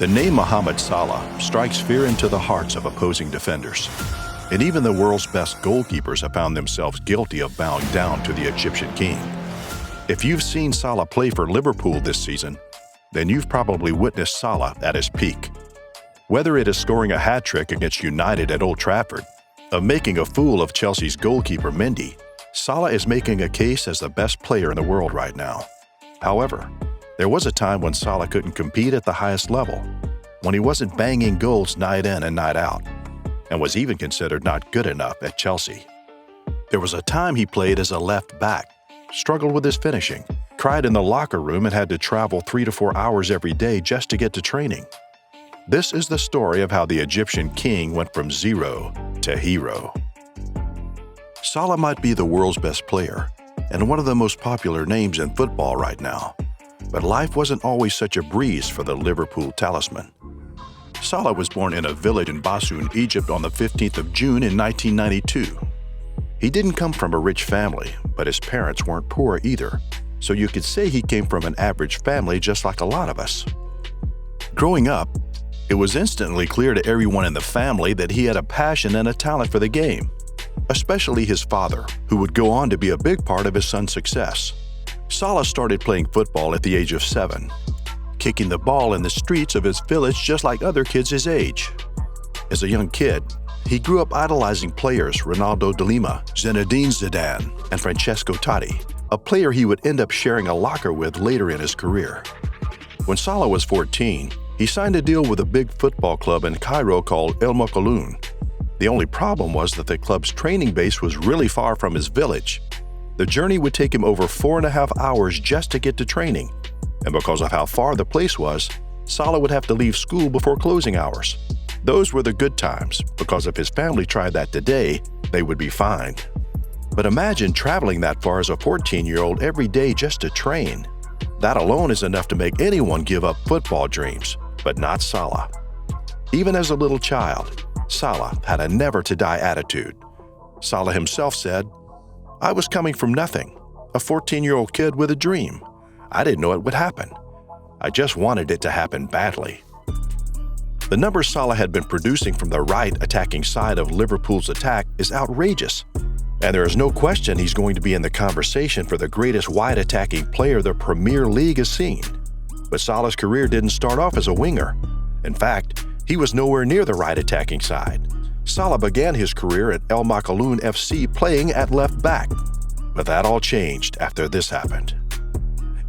The name Mohamed Salah strikes fear into the hearts of opposing defenders, and even the world's best goalkeepers have found themselves guilty of bowing down to the Egyptian king. If you've seen Salah play for Liverpool this season, then you've probably witnessed Salah at his peak. Whether it is scoring a hat-trick against United at Old Trafford, of making a fool of Chelsea's goalkeeper Mendy, Salah is making a case as the best player in the world right now. However, there was a time when Salah couldn't compete at the highest level, when he wasn't banging goals night in and night out, and was even considered not good enough at Chelsea. There was a time he played as a left back, struggled with his finishing, cried in the locker room, and had to travel 3 to 4 hours every day just to get to training. This is the story of how the Egyptian king went from zero to hero. Salah might be the world's best player and one of the most popular names in football right now, but life wasn't always such a breeze for the Liverpool talisman. Salah was born in a village in Bassoun, Egypt on the 15th of June in 1992. He didn't come from a rich family, but his parents weren't poor either, so you could say he came from an average family just like a lot of us. Growing up, it was instantly clear to everyone in the family that he had a passion and a talent for the game, especially his father, who would go on to be a big part of his son's success. Salah started playing football at the age of 7, kicking the ball in the streets of his village just like other kids his age. As a young kid, he grew up idolizing players Ronaldo de Lima, Zinedine Zidane, and Francesco Totti, a player he would end up sharing a locker with later in his career. When Salah was 14, he signed a deal with a big football club in Cairo called El Mokhaloun. The only problem was that the club's training base was really far from his village. The journey would take him over 4.5 hours just to get to training, and because of how far the place was, Salah would have to leave school before closing hours. Those were the good times, because if his family tried that today, they would be fined. But imagine traveling that far as a 14-year-old every day just to train. That alone is enough to make anyone give up football dreams, but not Salah. Even as a little child, Salah had a never-to-die attitude. Salah himself said, "I was coming from nothing, a 14-year-old kid with a dream. I didn't know it would happen. I just wanted it to happen badly." The numbers Salah had been producing from the right attacking side of Liverpool's attack is outrageous, and there is no question he's going to be in the conversation for the greatest wide attacking player the Premier League has seen. But Salah's career didn't start off as a winger. In fact, he was nowhere near the right attacking side. Salah began his career at El Mokhaloun FC playing at left back, but that all changed after this happened.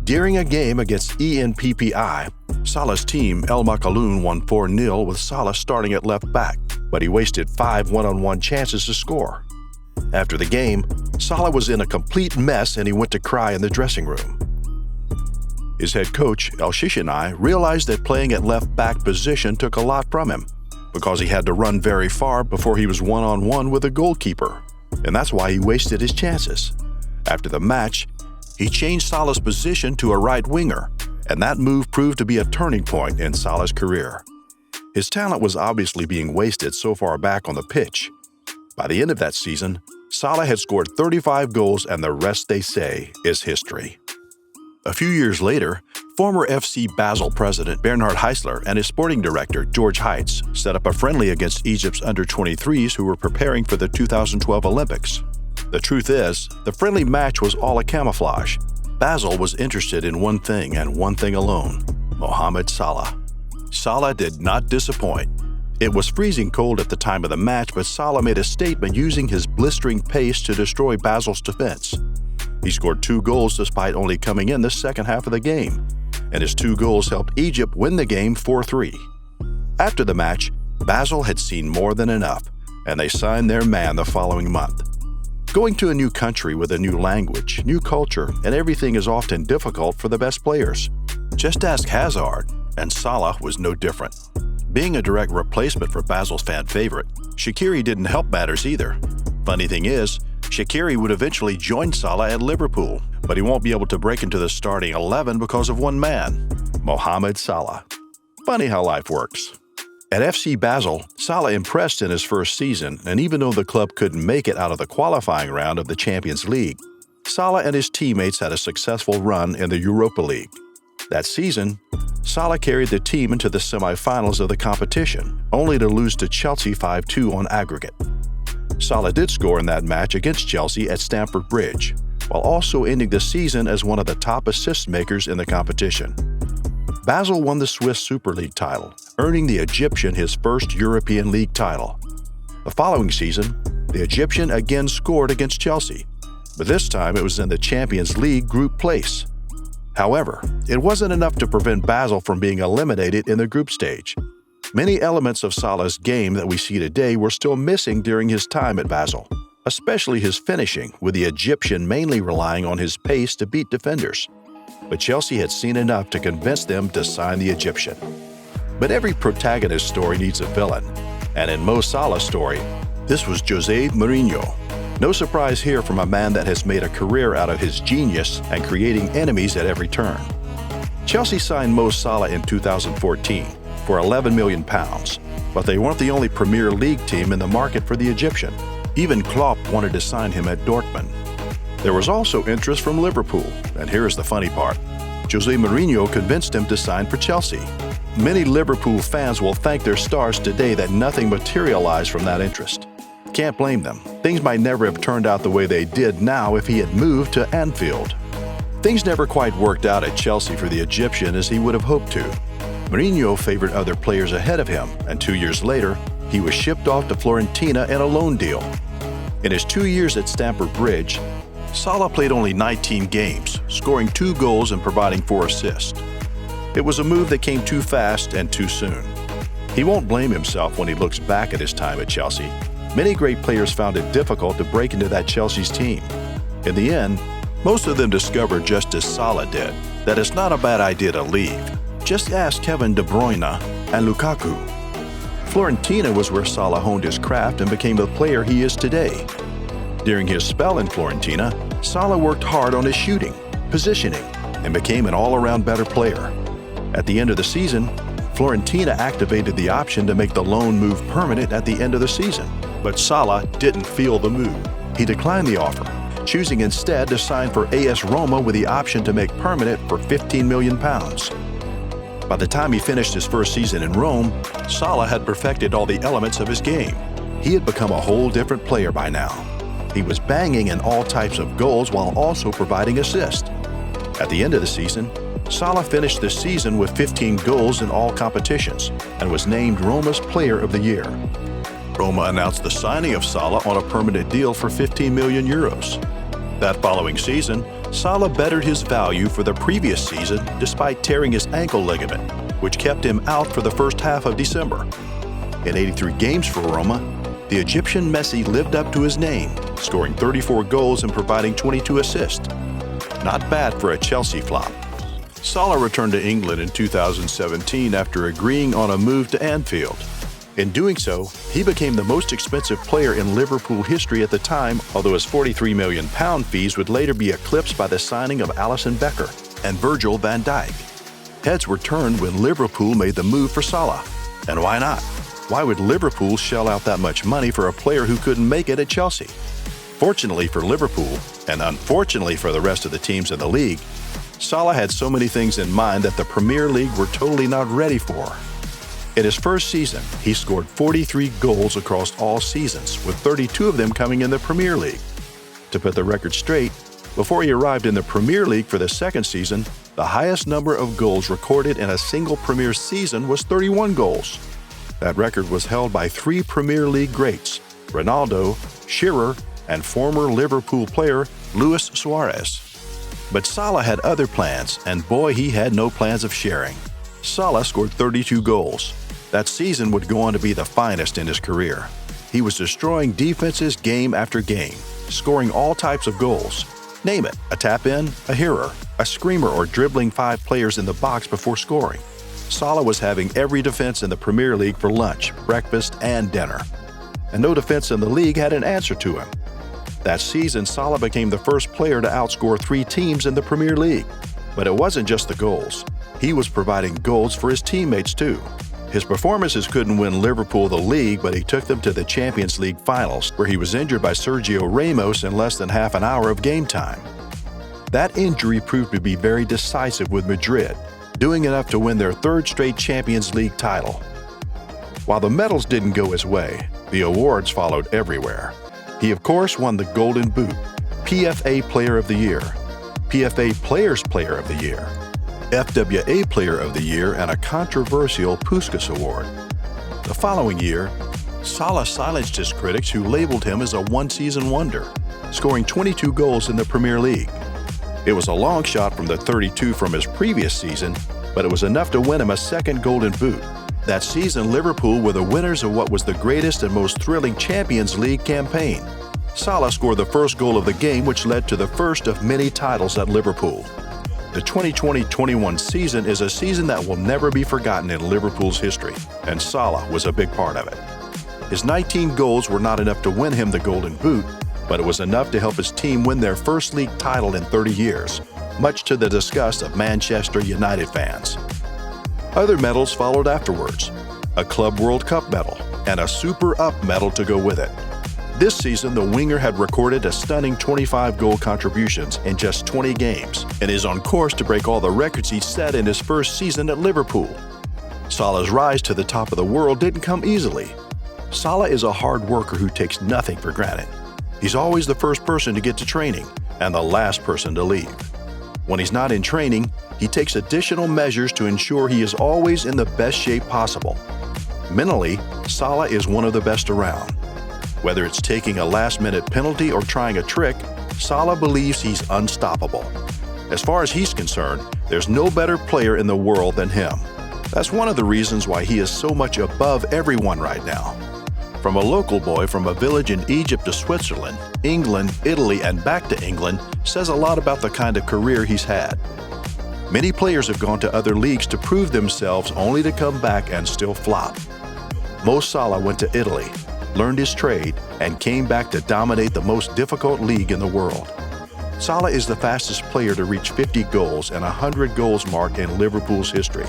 During a game against ENPPI, Salah's team, El Mokhaloun, won 4-0 with Salah starting at left back, but he wasted 5 one-on-one chances to score. After the game, Salah was in a complete mess and he went to cry in the dressing room. His head coach, El Shishani, realized that playing at left back position took a lot from him, because he had to run very far before he was one-on-one with a goalkeeper, and that's why he wasted his chances. After the match, he changed Salah's position to a right winger, and that move proved to be a turning point in Salah's career. His talent was obviously being wasted so far back on the pitch. By the end of that season, Salah had scored 35 goals, and the rest, they say, is history. A few years later, former FC Basel president Bernhard Heisler and his sporting director George Heitz set up a friendly against Egypt's under-23s who were preparing for the 2012 Olympics. The truth is, the friendly match was all a camouflage. Basel was interested in one thing and one thing alone: Mohamed Salah. Salah did not disappoint. It was freezing cold at the time of the match, but Salah made a statement using his blistering pace to destroy Basel's defense. He scored 2 goals despite only coming in the second half of the game, and his 2 goals helped Egypt win the game 4-3. After the match, Basel had seen more than enough, and they signed their man the following month. Going to a new country with a new language, new culture, and everything is often difficult for the best players. Just ask Hazard, and Salah was no different. Being a direct replacement for Basel's fan favorite, Shaqiri didn't help matters either. Funny thing is, Shaqiri would eventually join Salah at Liverpool, but he won't be able to break into the starting 11 because of one man, Mohamed Salah. Funny how life works. At FC Basel, Salah impressed in his first season, and even though the club couldn't make it out of the qualifying round of the Champions League, Salah and his teammates had a successful run in the Europa League. That season, Salah carried the team into the semifinals of the competition, only to lose to Chelsea 5-2 on aggregate. Salah did score in that match against Chelsea at Stamford Bridge, while also ending the season as one of the top assist makers in the competition. Basel won the Swiss Super League title, earning the Egyptian his first European League title. The following season, the Egyptian again scored against Chelsea, but this time it was in the Champions League group place. However, it wasn't enough to prevent Basel from being eliminated in the group stage. Many elements of Salah's game that we see today were still missing during his time at Basel, especially his finishing, with the Egyptian mainly relying on his pace to beat defenders. But Chelsea had seen enough to convince them to sign the Egyptian. But every protagonist story needs a villain, and in Mo Salah's story, this was Jose Mourinho. No surprise here from a man that has made a career out of his genius and creating enemies at every turn. Chelsea signed Mo Salah in 2014 for £11 million, but they weren't the only Premier League team in the market for the Egyptian. Even Klopp wanted to sign him at Dortmund. There was also interest from Liverpool, and here's the funny part. Jose Mourinho convinced him to sign for Chelsea. Many Liverpool fans will thank their stars today that nothing materialized from that interest. Can't blame them. Things might never have turned out the way they did now if he had moved to Anfield. Things never quite worked out at Chelsea for the Egyptian as he would have hoped to. Mourinho favored other players ahead of him, and 2 years later, he was shipped off to Fiorentina in a loan deal. In his 2 years at Stamford Bridge, Salah played only 19 games, scoring 2 goals and providing 4 assists. It was a move that came too fast and too soon. He won't blame himself when he looks back at his time at Chelsea. Many great players found it difficult to break into that Chelsea's team. In the end, most of them discovered, just as Salah did, that it's not a bad idea to leave. Just ask Kevin De Bruyne and Lukaku. Fiorentina was where Salah honed his craft and became the player he is today. During his spell in Fiorentina, Salah worked hard on his shooting, positioning, and became an all-around better player. At the end of the season, Fiorentina activated the option to make the loan move permanent at the end of the season. But Salah didn't feel the move. He declined the offer, choosing instead to sign for AS Roma with the option to make permanent for £15 million. By the time he finished his first season in Rome, Salah had perfected all the elements of his game. He had become a whole different player by now. He was banging in all types of goals while also providing assists. At the end of the season, Salah finished the season with 15 goals in all competitions and was named Roma's Player of the Year. Roma announced the signing of Salah on a permanent deal for €15 million. That following season, Salah bettered his value for the previous season despite tearing his ankle ligament, which kept him out for the first half of December. In 83 games for Roma, the Egyptian Messi lived up to his name, scoring 34 goals and providing 22 assists. Not bad for a Chelsea flop. Salah returned to England in 2017 after agreeing on a move to Anfield. In doing so, he became the most expensive player in Liverpool history at the time, although his £43 million fees would later be eclipsed by the signing of Alisson Becker and Virgil van Dijk. Heads were turned when Liverpool made the move for Salah. And why not? Why would Liverpool shell out that much money for a player who couldn't make it at Chelsea? Fortunately for Liverpool, and unfortunately for the rest of the teams in the league, Salah had so many things in mind that the Premier League were totally not ready for. In his first season, he scored 43 goals across all seasons, with 32 of them coming in the Premier League. To put the record straight, before he arrived in the Premier League for the second season, the highest number of goals recorded in a single Premier season was 31 goals. That record was held by 3 Premier League greats, Ronaldo, Shearer, and former Liverpool player Luis Suarez. But Salah had other plans, and boy, he had no plans of sharing. Salah scored 32 goals. That season would go on to be the finest in his career. He was destroying defenses game after game, scoring all types of goals. Name it, a tap-in, a header, a screamer, or dribbling 5 players in the box before scoring. Salah was having every defense in the Premier League for lunch, breakfast, and dinner. And no defense in the league had an answer to him. That season, Salah became the first player to outscore 3 teams in the Premier League. But it wasn't just the goals. He was providing goals for his teammates too. His performances couldn't win Liverpool the league, but he took them to the Champions League finals, where he was injured by Sergio Ramos in less than half an hour of game time. That injury proved to be very decisive with Madrid, doing enough to win their third straight Champions League title. While the medals didn't go his way, the awards followed everywhere. He, of course, won the Golden Boot, PFA Player of the Year, PFA Players Player of the Year, FWA Player of the Year, and a controversial Puskas Award. The following year, Salah silenced his critics who labeled him as a one-season wonder, scoring 22 goals in the Premier League. It was a long shot from the 32 from his previous season, but it was enough to win him a second Golden Boot. That season, Liverpool were the winners of what was the greatest and most thrilling Champions League campaign. Salah scored the first goal of the game, which led to the first of many titles at Liverpool. The 2020-21 season is a season that will never be forgotten in Liverpool's history, and Salah was a big part of it. His 19 goals were not enough to win him the Golden Boot, but it was enough to help his team win their first league title in 30 years, much to the disgust of Manchester United fans. Other medals followed afterwards, a Club World Cup medal and a Super Up medal to go with it. This season, the winger had recorded a stunning 25 goal contributions in just 20 games and is on course to break all the records he set in his first season at Liverpool. Salah's rise to the top of the world didn't come easily. Salah is a hard worker who takes nothing for granted. He's always the first person to get to training and the last person to leave. When he's not in training, he takes additional measures to ensure he is always in the best shape possible. Mentally, Salah is one of the best around. Whether it's taking a last-minute penalty or trying a trick, Salah believes he's unstoppable. As far as he's concerned, there's no better player in the world than him. That's one of the reasons why he is so much above everyone right now. From a local boy from a village in Egypt to Switzerland, England, Italy, and back to England says a lot about the kind of career he's had. Many players have gone to other leagues to prove themselves only to come back and still flop. Mo Salah went to Italy, learned his trade, and came back to dominate the most difficult league in the world. Salah is the fastest player to reach 50 goals and 100 goals mark in Liverpool's history.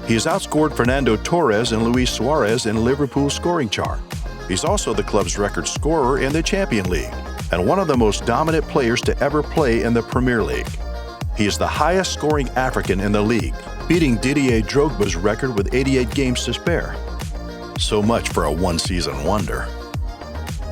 He has outscored Fernando Torres and Luis Suarez in Liverpool's scoring chart. He's also the club's record scorer in the Champions League and one of the most dominant players to ever play in the Premier League. He is the highest scoring African in the league, beating Didier Drogba's record with 88 games to spare. So much for a one-season wonder.